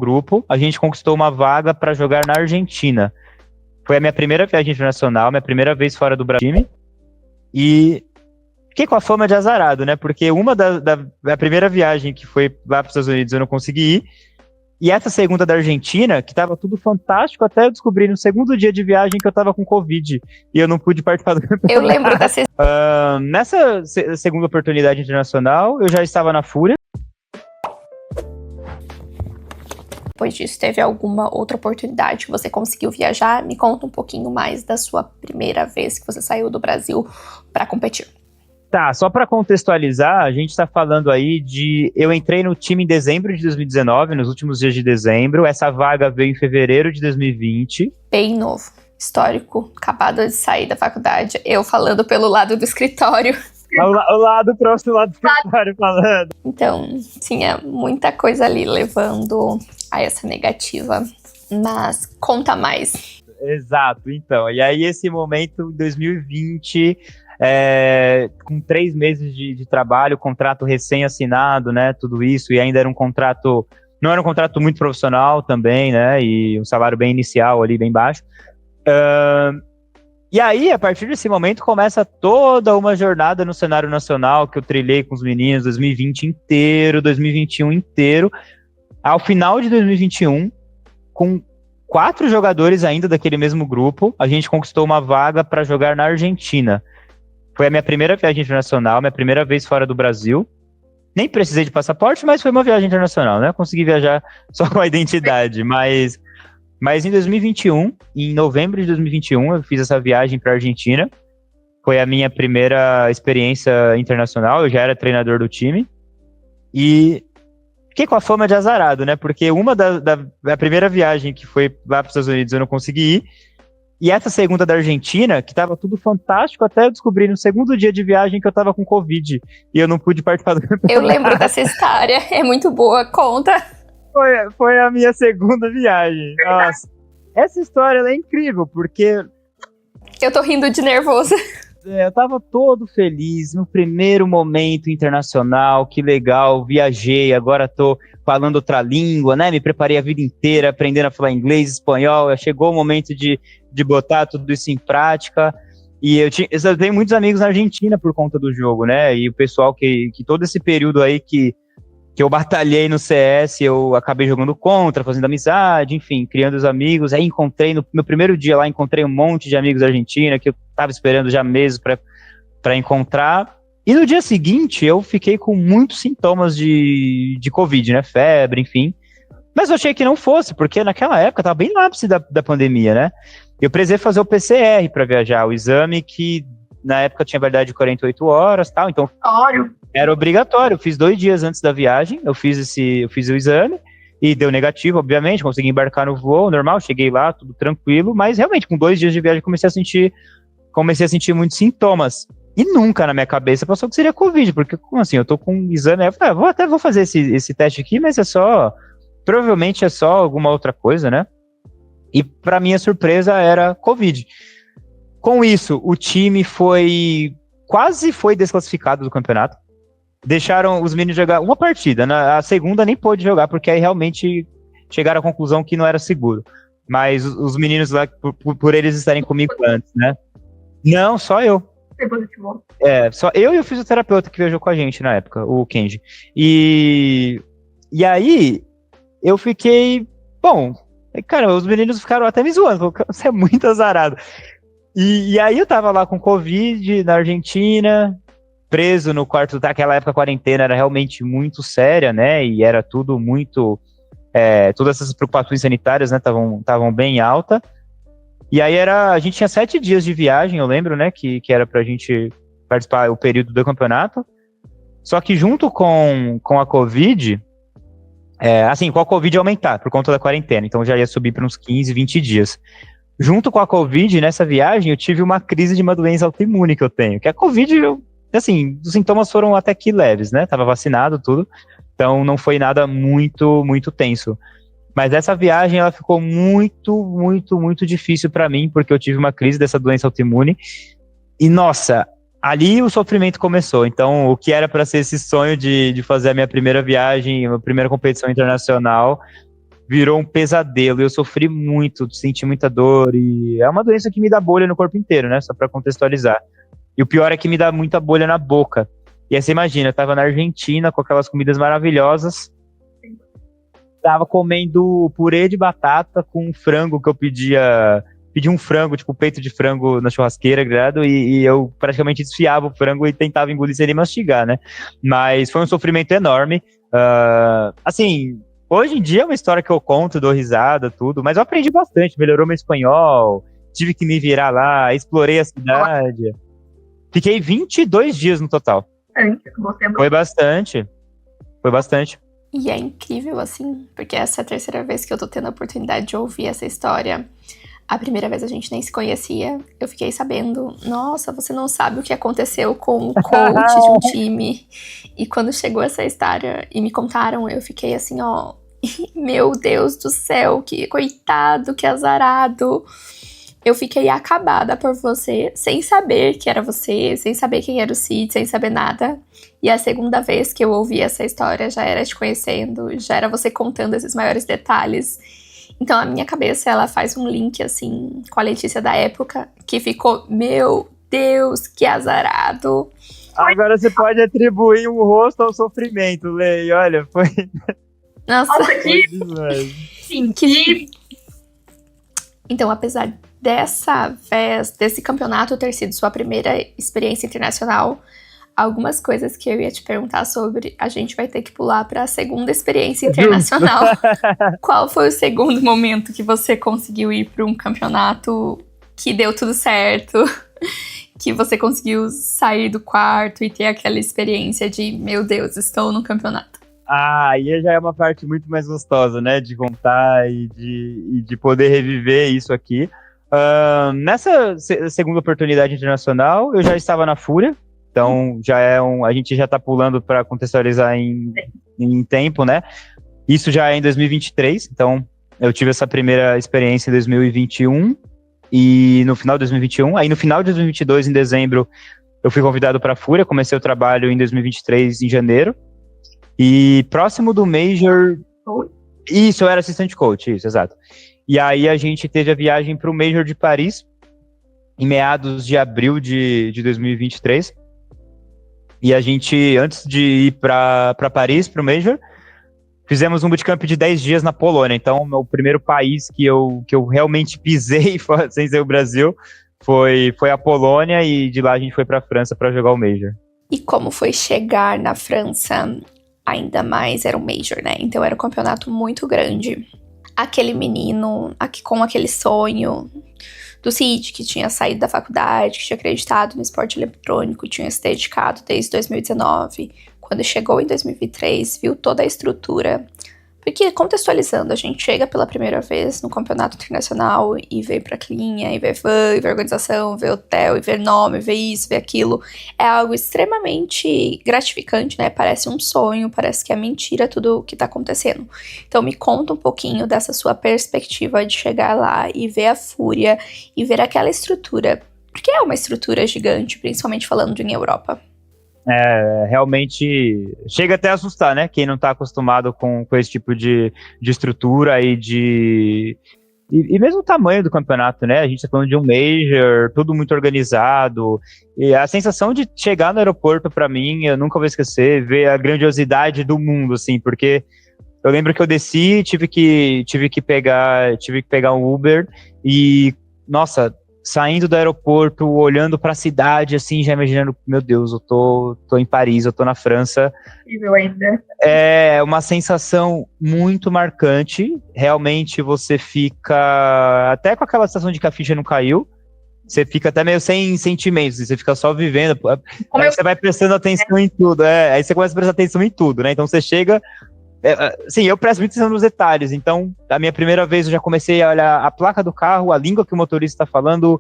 grupo, a gente conquistou uma vaga para jogar na Argentina. Foi a minha primeira viagem internacional, minha primeira vez fora do Brasil. E fiquei com a fama de azarado, né? Porque a primeira viagem que foi lá para os Estados Unidos eu não consegui ir. E essa segunda da Argentina, que tava tudo fantástico, até eu descobri no segundo dia de viagem que eu tava com Covid. E eu não pude participar do campeonato. Eu lembro dessa Nessa segunda oportunidade internacional, eu já estava na Fúria. Depois disso, teve alguma outra oportunidade que você conseguiu viajar? Me conta um pouquinho mais da sua primeira vez que você saiu do Brasil para competir. Tá, só para contextualizar, a gente tá falando aí de... Eu entrei no time em dezembro de 2019, nos últimos dias de dezembro. Essa vaga veio em fevereiro de 2020. Bem novo, histórico, acabado de sair da faculdade. Eu falando pelo lado do escritório. O lado próximo lado do escritório falando. Então, tinha muita coisa ali levando a essa negativa. Mas conta mais. Exato, então. E aí esse momento, em 2020... com 3 meses de trabalho, contrato recém-assinado, né, tudo isso, e ainda era um contrato, não era um contrato muito profissional também, né, e um salário bem inicial ali, bem baixo. E aí, a partir desse momento, começa toda uma jornada no cenário nacional que eu trilhei com os meninos 2020 inteiro, 2021 inteiro. Ao final de 2021, com 4 jogadores ainda daquele mesmo grupo, a gente conquistou uma vaga para jogar na Argentina. Foi a minha primeira viagem internacional, minha primeira vez fora do Brasil. Nem precisei de passaporte, mas foi uma viagem internacional, né? Consegui viajar só com a identidade. Mas em 2021, em novembro de 2021, eu fiz essa viagem para a Argentina. Foi a minha primeira experiência internacional, eu já era treinador do time. E fiquei com a fama de azarado, né? Porque a primeira viagem que foi lá para os Estados Unidos eu não consegui ir. E essa segunda da Argentina, que tava tudo fantástico, até eu descobri no segundo dia de viagem que eu tava com Covid. E eu não pude participar do campeonato. Eu lembro dessa história, é muito boa, conta. Foi a minha segunda viagem. Nossa, essa história ela é incrível, porque... Eu tô rindo de nervoso. Eu tava todo feliz, no primeiro momento internacional, que legal, viajei, agora tô falando outra língua, né? Me preparei a vida inteira aprendendo a falar inglês, espanhol. Chegou o momento de botar tudo isso em prática. E eu tenho muitos amigos na Argentina por conta do jogo, né? E o pessoal que todo esse período aí que eu batalhei no CS, eu acabei jogando contra, fazendo amizade, enfim, criando os amigos. Aí encontrei, no meu primeiro dia lá, encontrei um monte de amigos da Argentina que eu tava esperando já meses para encontrar. E no dia seguinte, eu fiquei com muitos sintomas de Covid, né? Febre, enfim. Mas eu achei que não fosse, porque naquela época tava bem no ápice da pandemia, né? Eu precisei fazer o PCR para viajar, o exame que na época tinha validade de 48 horas e tal, então era obrigatório. Eu fiz 2 dias antes da viagem, eu fiz o exame e deu negativo, obviamente, consegui embarcar no voo normal, cheguei lá, tudo tranquilo, mas realmente com 2 dias de viagem comecei a sentir muitos sintomas. E nunca na minha cabeça passou que seria Covid, porque como assim, eu tô com um exame, eu falei, vou fazer esse teste aqui, mas provavelmente é só alguma outra coisa, né? E para minha surpresa era Covid. Com isso, o time quase foi desclassificado do campeonato. Deixaram os meninos jogar uma partida, a segunda nem pôde jogar, porque aí realmente chegaram à conclusão que não era seguro. Mas os meninos lá, por eles estarem comigo antes, né? Não, só eu. Só eu e o fisioterapeuta que viajou com a gente na época, o Kenji. E aí, eu fiquei... Bom, cara, os meninos ficaram até me zoando, você é muito azarado. E aí eu tava lá com Covid na Argentina, preso no quarto, naquela época a quarentena era realmente muito séria, né, e era tudo muito, todas essas preocupações sanitárias, né, estavam bem alta, e aí a gente tinha 7 dias de viagem, eu lembro, né, que era pra gente participar o período do campeonato, só que junto com a Covid, com a Covid aumentar, por conta da quarentena, então já ia subir para uns 15, 20 dias. Junto com a Covid, nessa viagem, eu tive uma crise de uma doença autoimune que eu tenho. Que a Covid, os sintomas foram até que leves, né? Tava vacinado, tudo. Então, não foi nada muito, muito tenso. Mas essa viagem, ela ficou muito, muito, muito difícil para mim, porque eu tive uma crise dessa doença autoimune. E, nossa, ali o sofrimento começou. Então, o que era para ser esse sonho de fazer a minha primeira viagem, a minha primeira competição internacional, virou um pesadelo. Eu sofri muito, senti muita dor, e é uma doença que me dá bolha no corpo inteiro, né? Só pra contextualizar. E o pior é que me dá muita bolha na boca. E aí você imagina, eu tava na Argentina com aquelas comidas maravilhosas, tava comendo purê de batata com frango que eu pedi um frango, tipo peito de frango na churrasqueira, grado, e eu praticamente desfiava o frango e tentava engolir sem nem mastigar, né? Mas foi um sofrimento enorme. Assim, hoje em dia é uma história que eu conto, dou risada, tudo, mas eu aprendi bastante, melhorou meu espanhol, tive que me virar lá, explorei a cidade. Fiquei 22 dias no total. Foi bastante. Foi bastante. E é incrível, assim, porque essa é a terceira vez que eu tô tendo a oportunidade de ouvir essa história. A primeira vez a gente nem se conhecia. Eu fiquei sabendo, nossa, você não sabe o que aconteceu com o coach de um time. E quando chegou essa história e me contaram, eu fiquei assim, ó, meu Deus do céu, que coitado, que azarado. Eu fiquei acabada por você, sem saber que era você, sem saber quem era o Cid, sem saber nada. E a segunda vez que eu ouvi essa história já era te conhecendo, já era você contando esses maiores detalhes. Então a minha cabeça, ela faz um link, assim, com a Letícia da época, que ficou, meu Deus, que azarado. Agora você pode atribuir um rosto ao sofrimento, Lei. Olha, foi... Nossa, que... demais. Sim, que... Então, apesar dessa vez, desse campeonato ter sido sua primeira experiência internacional, algumas coisas que eu ia te perguntar sobre, a gente vai ter que pular para a segunda experiência internacional. Qual foi o segundo momento que você conseguiu ir para um campeonato que deu tudo certo? Que você conseguiu sair do quarto e ter aquela experiência de, meu Deus, estou no campeonato? Aí já é uma parte muito mais gostosa, né? De contar e de poder reviver isso aqui. Nessa segunda oportunidade internacional, eu já estava na Fúria. Então, a gente já tá pulando para contextualizar em tempo, né? Isso já é em 2023, então eu tive essa primeira experiência em 2021 e no final de 2021. Aí no final de 2022, em dezembro, eu fui convidado para a Fúria, comecei o trabalho em 2023, em janeiro. E próximo do Major... Isso, eu era assistente coach, isso, exato. E aí a gente teve a viagem para o Major de Paris, em meados de abril de 2023. E a gente, antes de ir para Paris, para o Major, fizemos um bootcamp de 10 dias na Polônia. Então, o primeiro país que eu realmente pisei, sem ser o Brasil, foi a Polônia, e de lá a gente foi para a França para jogar o Major. E como foi chegar na França? Ainda mais era um Major, né? Então era um campeonato muito grande. Aquele menino com aquele sonho do Cid, que tinha saído da faculdade, que tinha acreditado no esporte eletrônico, tinha se dedicado desde 2019. Quando chegou em 2023, viu toda a estrutura. Porque, contextualizando, a gente chega pela primeira vez no campeonato internacional e vê pra clinha, e vê fã, e vê organização, vê hotel, e vê nome, vê isso, vê aquilo. É algo extremamente gratificante, né? Parece um sonho, parece que é mentira tudo o que tá acontecendo. Então me conta um pouquinho dessa sua perspectiva de chegar lá e ver a Fúria e ver aquela estrutura. Porque é uma estrutura gigante, principalmente falando em Europa. Realmente chega até a assustar, né? Quem não tá acostumado com esse tipo de estrutura e mesmo o tamanho do campeonato, né? A gente tá falando de um Major, tudo muito organizado, e a sensação de chegar no aeroporto, pra mim, eu nunca vou esquecer, ver a grandiosidade do mundo, assim, porque eu lembro que eu desci, tive que pegar um Uber e, nossa, saindo do aeroporto, olhando para a cidade, assim, já imaginando, meu Deus, eu tô em Paris, eu tô na França. Ainda. É uma sensação muito marcante. Realmente você fica até com aquela sensação de que a ficha não caiu. Você fica até meio sem sentimentos, você fica só vivendo. Aí você vai prestando atenção em tudo. Aí você começa a prestar atenção em tudo, né? Então você chega... sim, eu presto muita atenção nos detalhes. Então, a minha primeira vez eu já comecei a olhar a placa do carro, a língua que o motorista está falando,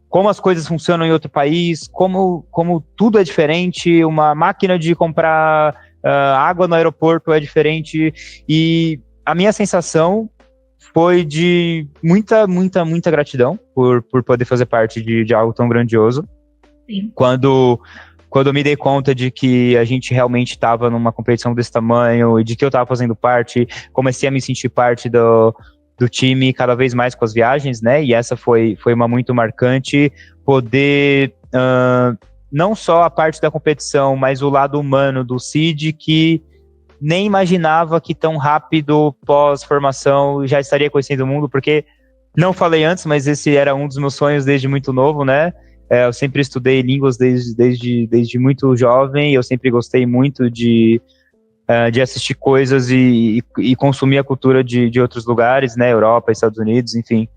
como as coisas funcionam em outro país, como tudo é diferente, uma máquina de comprar água no aeroporto é diferente. E a minha sensação foi de muita, muita, muita gratidão por poder fazer parte de algo tão grandioso. Sim. Quando quando eu me dei conta de que a gente realmente estava numa competição desse tamanho e de que eu estava fazendo parte, comecei a me sentir parte do time cada vez mais com as viagens, né? E essa foi uma muito marcante, poder, não só a parte da competição, mas o lado humano do Cid, que nem imaginava que tão rápido, pós-formação, já estaria conhecendo o mundo, porque, não falei antes, mas esse era um dos meus sonhos desde muito novo, né? Eu sempre estudei línguas desde muito jovem, eu sempre gostei muito de assistir coisas e consumir a cultura de outros lugares, né? Europa, Estados Unidos, enfim.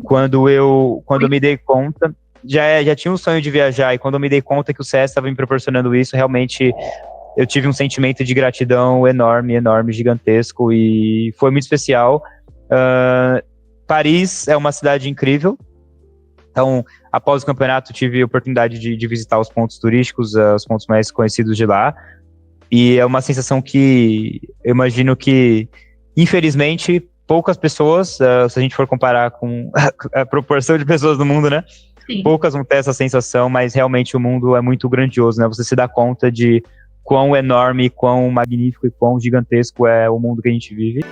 Quando eu me dei conta, já tinha um sonho de viajar, e quando eu me dei conta que o CS estava me proporcionando isso, realmente eu tive um sentimento de gratidão enorme, gigantesco, e foi muito especial. Paris é uma cidade incrível, então, após o campeonato, tive a oportunidade de visitar os pontos turísticos, os pontos mais conhecidos de lá, e é uma sensação que eu imagino que, infelizmente, poucas pessoas, se a gente for comparar com a proporção de pessoas do mundo, né? Sim. Poucas vão ter essa sensação, mas realmente o mundo é muito grandioso, né? Você se dá conta de quão enorme, quão magnífico e quão gigantesco é o mundo que a gente vive.